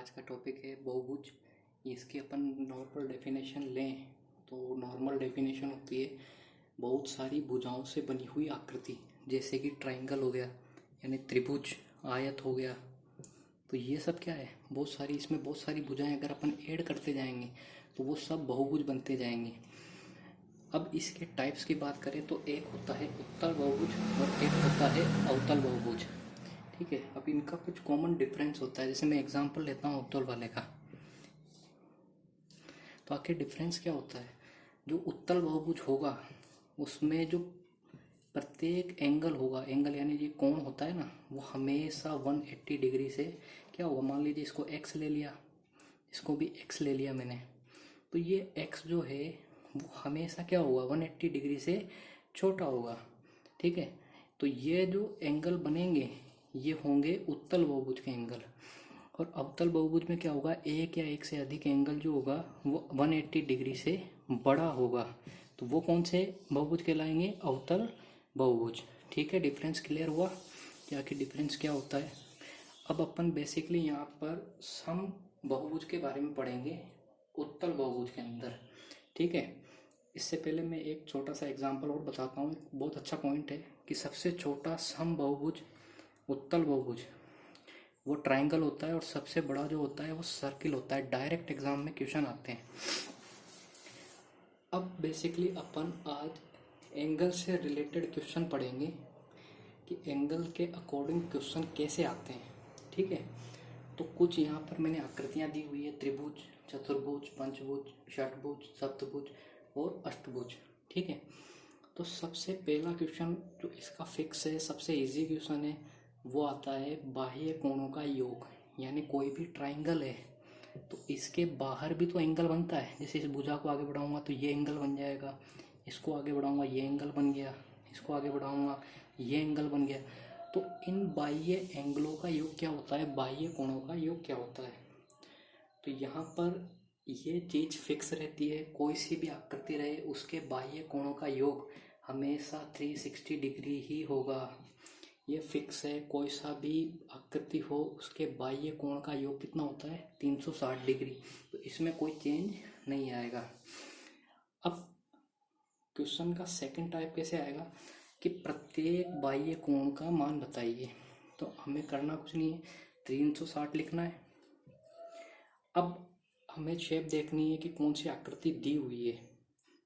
आज का टॉपिक है बहुभुज। इसकी अपन नॉर्मल डेफिनेशन लें तो नॉर्मल डेफिनेशन होती है बहुत सारी भुजाओं से बनी हुई आकृति, जैसे कि ट्रायंगल हो गया यानी त्रिभुज, आयत हो गया। तो ये सब क्या है, बहुत सारी, इसमें बहुत सारी भुजाएं अगर अपन ऐड करते जाएंगे तो वो सब बहुभुज बनते जाएंगे। अब इसके टाइप्स की बात करें तो एक होता है उत्तल बहुभुज और एक होता है अवतल बहुभुज। ठीक है, अब इनका कुछ कॉमन डिफरेंस होता है। जैसे मैं एग्जांपल लेता हूँ उत्तल वाले का, तो आखिर डिफरेंस क्या होता है। जो उत्तल बहुभुज होगा उसमें जो प्रत्येक एंगल होगा, एंगल यानी ये कोण होता है ना, वो हमेशा 180 डिग्री से क्या होगा। मान लीजिए इसको x ले लिया, इसको भी x ले लिया मैंने, तो ये x जो है वो हमेशा क्या होगा 180 डिग्री से छोटा होगा। ठीक है, तो ये जो एंगल बनेंगे ये होंगे उत्तल बहुभुज के एंगल। और अवतल बहुभुज में क्या होगा, एक या एक से अधिक एंगल जो होगा वो 180 डिग्री से बड़ा होगा, तो वो कौन से बहुभुज कहलाएंगे, अवतल बहुभुज। ठीक है, डिफरेंस क्लियर हुआ कि आखिर डिफरेंस क्या होता है। अब अपन बेसिकली यहाँ पर सम बहुभुज के बारे में पढ़ेंगे उत्तल बहुभुज के अंदर। ठीक है, इससे पहले मैं एक छोटा सा एग्जांपल और बताता हूँ। बहुत अच्छा पॉइंट है कि सबसे छोटा सम बहुभुज उत्तल बहुभुज वो ट्रायंगल होता है और सबसे बड़ा जो होता है वो सर्किल होता है। डायरेक्ट एग्जाम में क्वेश्चन आते हैं। अब बेसिकली अपन आज एंगल से रिलेटेड क्वेश्चन पढ़ेंगे कि एंगल के अकॉर्डिंग क्वेश्चन कैसे आते हैं। ठीक है, तो कुछ यहाँ पर मैंने आकृतियाँ दी हुई है, त्रिभुज, चतुर्भुज, पंचभुज, षटभुज, सप्तभुज और अष्टभुज। ठीक है, तो सबसे पहला क्वेश्चन जो इसका फिक्स है, सबसे इजी क्वेश्चन है, वो आता है बाह्य कोणों का योग। यानी कोई भी ट्रायंगल है तो इसके बाहर भी तो एंगल बनता है। जैसे इस भुजा को आगे बढ़ाऊंगा तो ये एंगल बन जाएगा, इसको आगे बढ़ाऊंगा ये एंगल बन गया, इसको आगे बढ़ाऊंगा ये एंगल बन गया। तो इन बाह्य एंगलों का योग क्या होता है, बाह्य कोणों का योग क्या होता है। तो यहाँ पर ये चीज़ फिक्स रहती है, कोई सी भी आकृति रहे उसके बाह्य कोणों का योग हमेशा 360 डिग्री ही होगा। ये फिक्स है, कोई सा भी आकृति हो उसके बाह्य कोण का योग कितना होता है 360 डिग्री। तो इसमें कोई चेंज नहीं आएगा। अब क्वेश्चन का सेकंड टाइप कैसे आएगा कि प्रत्येक बाह्य कोण का मान बताइए। तो हमें करना कुछ नहीं है, 360 लिखना है। अब हमें शेप देखनी है कि कौन सी आकृति दी हुई है।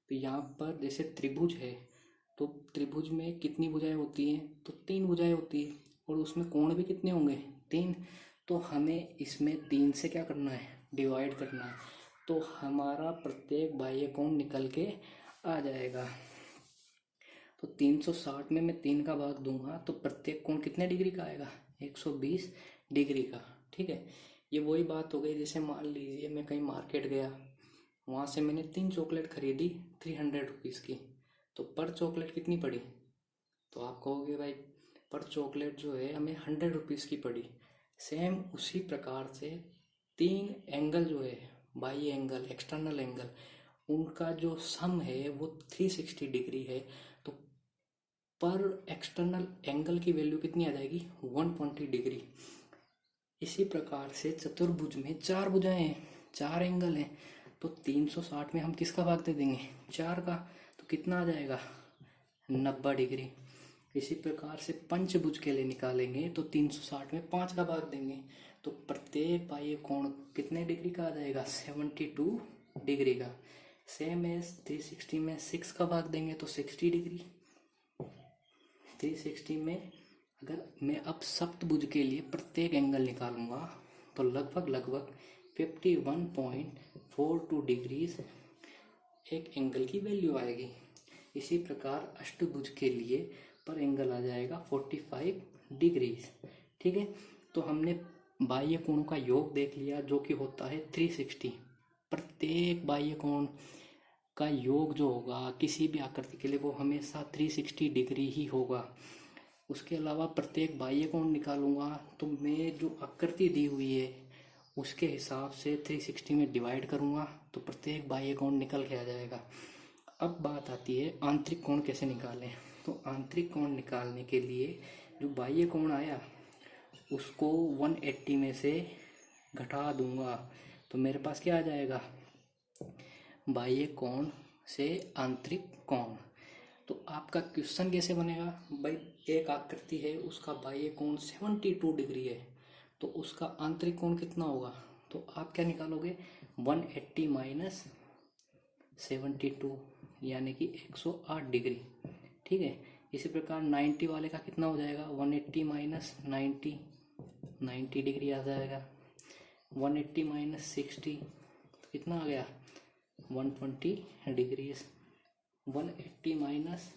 तो यहाँ पर जैसे त्रिभुज है तो त्रिभुज में कितनी भुजाएं होती हैं, तो 3 भुजाएं होती है और उसमें कोण भी कितने होंगे 3। तो हमें इसमें 3 से क्या करना है, डिवाइड करना है। तो हमारा प्रत्येक बाह्य कोण निकल के आ जाएगा। तो 360 में मैं 3 का भाग दूंगा तो प्रत्येक कोण कितने डिग्री का आएगा, 120 डिग्री का। ठीक है, ये वही बात हो गई, जैसे मान लीजिए मैं कहीं मार्केट गया, वहाँ से मैंने 3 चॉकलेट खरीदी 300 रुपीज़ की, तो पर चॉकलेट कितनी पड़ी। तो आप कहोगे भाई पर चॉकलेट जो है हमें 100 रुपीज़ की पड़ी। सेम उसी प्रकार से 3 एंगल जो है, बाई एंगल, एक्सटर्नल एंगल, उनका जो सम है वो 360 डिग्री है। तो पर एक्सटर्नल एंगल की वैल्यू कितनी आ जाएगी 120 डिग्री। इसी प्रकार से चतुर्भुज में 4 भुजाएं हैं, 4 एंगल हैं, तो 360 में हम किसका भाग दे देंगे 4 का, तो कितना आ जाएगा 90 डिग्री। इसी प्रकार से पंचभुज के लिए निकालेंगे तो 360 में 5 का भाग देंगे तो प्रत्येक बाह्य कोण कितने डिग्री का आ जाएगा 72 डिग्री का। सेम एज 360 में 6 का भाग देंगे तो 60 डिग्री। 360 में अगर मैं अब सप्तभुज के लिए प्रत्येक एंगल निकालूंगा तो लगभग 51.42 डिग्रीज एक एंगल की वैल्यू आएगी। इसी प्रकार अष्टभुज के लिए पर एंगल आ जाएगा 45 डिग्रीज। ठीक है, तो हमने बाह्य कोणों का योग देख लिया जो कि होता है 360। प्रत्येक बाह्य कोण का योग जो होगा किसी भी आकृति के लिए वो हमेशा 360 डिग्री ही होगा। उसके अलावा प्रत्येक बाह्य कोण निकालूंगा तो मैं जो आकृति दी हुई है उसके हिसाब से 360 में डिवाइड करूंगा तो प्रत्येक बाह्य कोण निकल के आ जाएगा। अब बात आती है आंतरिक कोण कैसे निकालें। तो आंतरिक कोण निकालने के लिए जो बाह्य कोण आया उसको 180 में से घटा दूंगा तो मेरे पास क्या आ जाएगा, बाह्य कोण से आंतरिक कोण। तो आपका क्वेश्चन कैसे बनेगा भाई, एक आकृति है उसका बाह्य कोण 72 डिग्री है तो उसका आंतरिक कोण कितना होगा, तो आप क्या निकालोगे 180 माइनस 72 यानी कि 108 डिग्री। ठीक है, इसी प्रकार 90 वाले का कितना हो जाएगा 180 माइनस 90 डिग्री आ जाएगा। 180 माइनस 60 तो कितना आ गया 120 डिग्रीज। 180 माइनस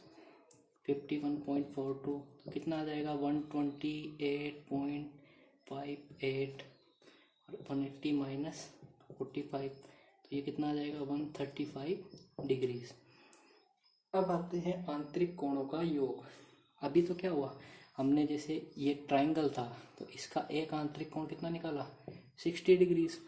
51.42 तो कितना आ जाएगा 128.58 और 180 माइनस 45 तो ये कितना आ जाएगा 135 डिग्रीज। अब आते हैं आंतरिक कोणों का योग। अभी तो क्या हुआ, हमने जैसे ये ट्रायंगल था तो इसका एक आंतरिक कोण कितना निकाला 60 डिग्रीज।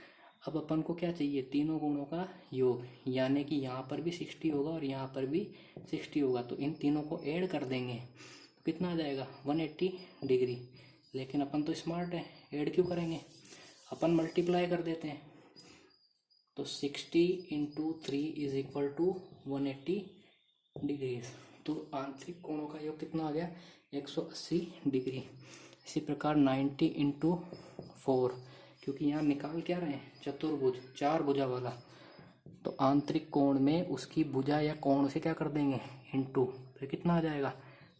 अब अपन को क्या चाहिए, तीनों कोणों का योग, यानी कि यहाँ पर भी 60 होगा और यहाँ पर भी 60 होगा तो इन तीनों को ऐड कर देंगे तो कितना आ जाएगा 180 डिग्री। लेकिन अपन तो स्मार्ट है, ऐड क्यों करेंगे, अपन मल्टीप्लाई कर देते हैं। तो 60 into 3 is equal to 180 degrees. तो आंतरिक कोणों का योग कितना आ गया 180 डिग्री। इसी प्रकार 90 इंटू 4, क्योंकि यहाँ निकाल क्या रहे हैं चतुर्भुज, चार भुजा वाला, तो आंतरिक कोण में उसकी भुजा या कोण से क्या कर देंगे इंटू, तो कितना आ जाएगा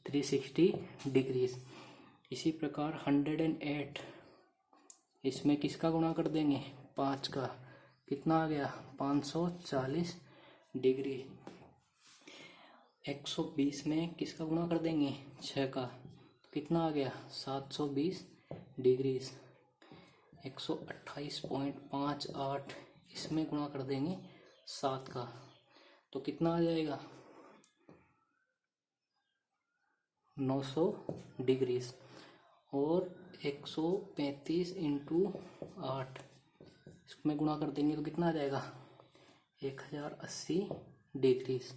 360 डिग्रीज। इसी प्रकार 108 इसमें किसका गुणा कर देंगे 5 का, कितना आ गया 540 डिग्री। 120 में किसका गुणा कर देंगे 6 का, कितना आ गया 720 डिग्रीज। 128.58 इसमें गुणा कर देंगे 7 का तो कितना आ जाएगा 900 डिग्रीज। और 135 इंटू 8 इसमें गुणा कर देंगे तो कितना आ जाएगा 1080 डिग्रीज।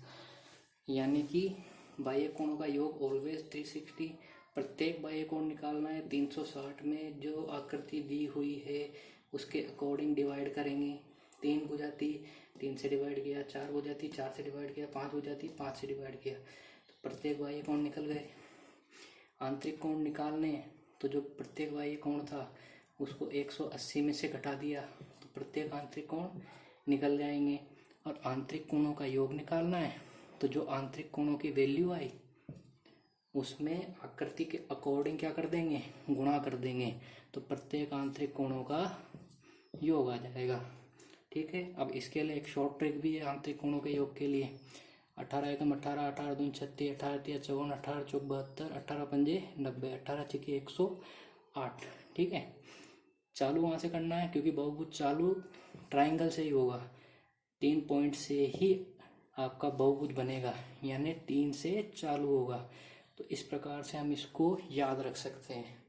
यानी कि बाह्य कोणों का योग ऑलवेज 360। प्रत्येक बाह्य कोण निकालना है 360 में जो आकृति दी हुई है उसके अकॉर्डिंग डिवाइड करेंगे। 3 भुजा थी 3 से डिवाइड किया, 4 भुजा थी 4 से डिवाइड किया, 5 भुजा थी 5 से डिवाइड किया, तो प्रत्येक बाह्य कोण निकल गए। आंतरिक कोण निकालने हैं तो जो प्रत्येक बाह्य कोण था उसको 180 में से घटा दिया तो प्रत्येक आंतरिक कोण निकल जाएंगे। और आंतरिक कोणों का योग निकालना है तो जो आंतरिक कोणों की वैल्यू आई उसमें आकृति के अकॉर्डिंग क्या कर देंगे गुणा कर देंगे तो प्रत्येक आंतरिक कोणों का योग आ जाएगा। ठीक है, अब इसके लिए एक शॉर्ट ट्रिक भी है आंतरिक कोणों के योग के लिए। 18 एकम 18, 18 दूनी 36, 18 तिया 54, 18 चौक 72, 18 पंजे 90, 18 छिके 108। ठीक है, चालू वहाँ से करना है क्योंकि बहुभुज चालू ट्राइंगल से ही होगा, 3 पॉइंट से ही आपका बहुभुज बनेगा, यानी 3 से चालू होगा। तो इस प्रकार से हम इसको याद रख सकते हैं।